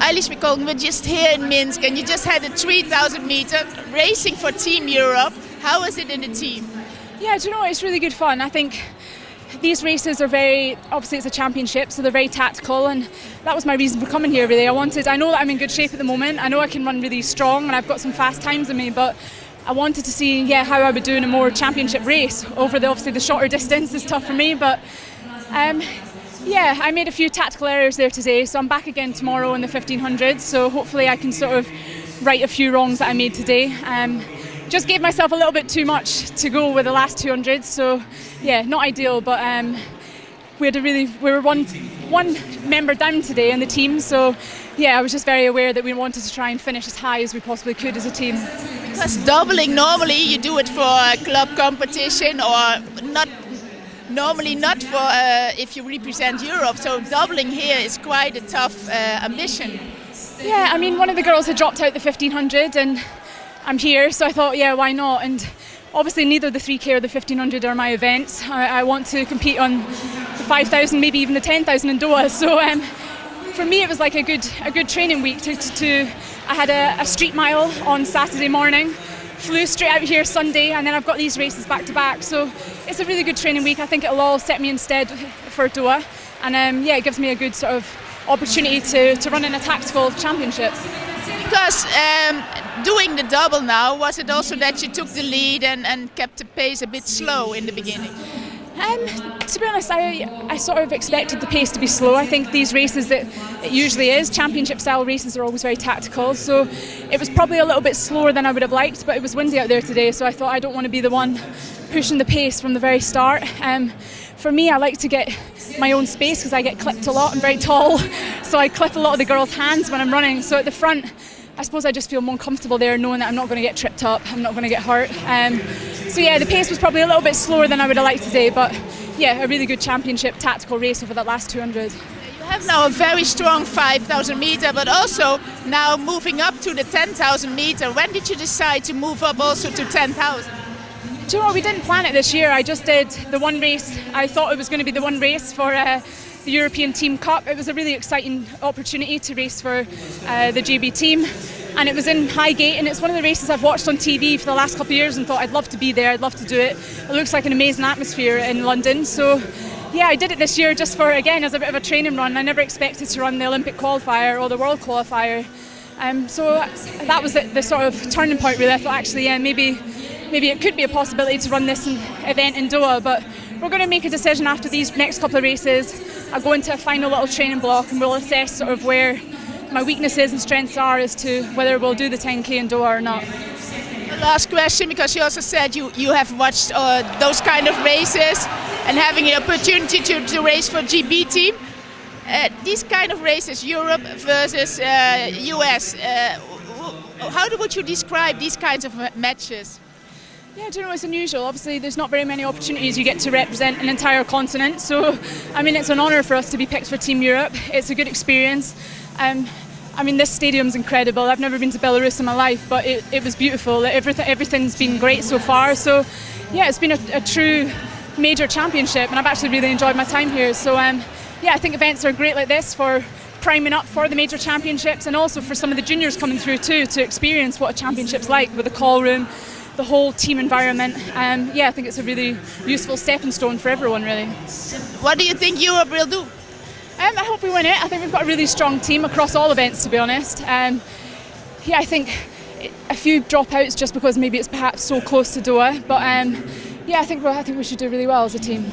Eilish McColgan, we're just here in Minsk, and you just had a 3,000 meter racing for Team Europe. How was it in the team? Yeah, do you know what? It's really good fun. I think these races are obviously it's a championship, so they're very tactical, and that was my reason for coming here really. I know that I'm in good shape at the moment. I know I can run really strong and I've got some fast times in me, but I wanted to see how I would do in a more championship race. Obviously the shorter distance is tough for me, but I made a few tactical errors there today, so I'm back again tomorrow in the 1500s, so hopefully I can sort of right a few wrongs that I made today. Just gave myself a little bit too much to go with the last 200s, so yeah, not ideal, but we were one member down today in the team, so yeah, I was just very aware that we wanted to try and finish as high as we possibly could as a team. Because doubling, normally you do it for a club competition, or not for if you represent Europe, so doubling here is quite a tough ambition. Yeah, I mean, one of the girls had dropped out the 1500 and I'm here, so I thought, yeah, why not? And obviously neither the 3K or the 1500 are my events. I want to compete on the 5,000, maybe even the 10,000 in Doha. So for me it was like a good training week. I had a street mile on Saturday morning, flew straight out here Sunday, and then I've got these races back to back. So it's a really good training week. I think it'll all set me in stead for Doha, and it gives me a good sort of opportunity to run in a tactical championship. Because doing the double now, was it also that you took the lead and kept the pace a bit slow in the beginning? To be honest, I sort of expected the pace to be slow. I think these races that it usually is, championship style races are always very tactical, so it was probably a little bit slower than I would have liked, but it was windy out there today, so I thought I don't want to be the one pushing the pace from the very start. For me, I like to get my own space because I get clipped a lot. I'm very tall, so I clip a lot of the girls' hands when I'm running. So at the front, I suppose I just feel more comfortable there, knowing that I'm not going to get tripped up, I'm not going to get hurt. So yeah, the pace was probably a little bit slower than I would have liked today, but yeah, a really good championship tactical race over that last 200. You have now a very strong 5,000 meter, but also now moving up to the 10,000 meter. When did you decide to move up also to 10,000? Do you know what, we didn't plan it this year. I just did the one race. I thought it was going to be the one race for the European Team Cup. It was a really exciting opportunity to race for the GB team, and it was in Highgate, and it's one of the races I've watched on TV for the last couple of years and thought I'd love to be there, I'd love to do it. It looks like an amazing atmosphere in London, so yeah, I did it this year just for, again, as a bit of a training run. I never expected to run the Olympic qualifier or the World qualifier, so that was the sort of turning point really. I thought actually, yeah, maybe it could be a possibility to run this event in Doha, but we're going to make a decision after these next couple of races. I'll go into a final little training block and we'll assess sort of where my weaknesses and strengths are as to whether we'll do the 10K in Doha or not. Last question, because you also said you have watched those kind of races and having an opportunity to race for GB team. These kind of races, Europe versus US, how would you describe these kinds of matches? Yeah, do you know, it's unusual. Obviously, there's not very many opportunities you get to represent an entire continent. So, I mean, it's an honour for us to be picked for Team Europe. It's a good experience. I mean, this stadium's incredible. I've never been to Belarus in my life, but it was beautiful. Everything's been great so far. So, yeah, it's been a true major championship, and I've actually really enjoyed my time here. So, yeah, I think events are great like this for priming up for the major championships, and also for some of the juniors coming through too, to experience what a championship's like with the call room, the whole team environment. Yeah, I think it's a really useful stepping stone for everyone, really. What do you think Europe will do? I hope we win it. I think we've got a really strong team across all events, to be honest. Yeah, I think a few dropouts just because maybe it's perhaps so close to Doha, but yeah, I think we should do really well as a team.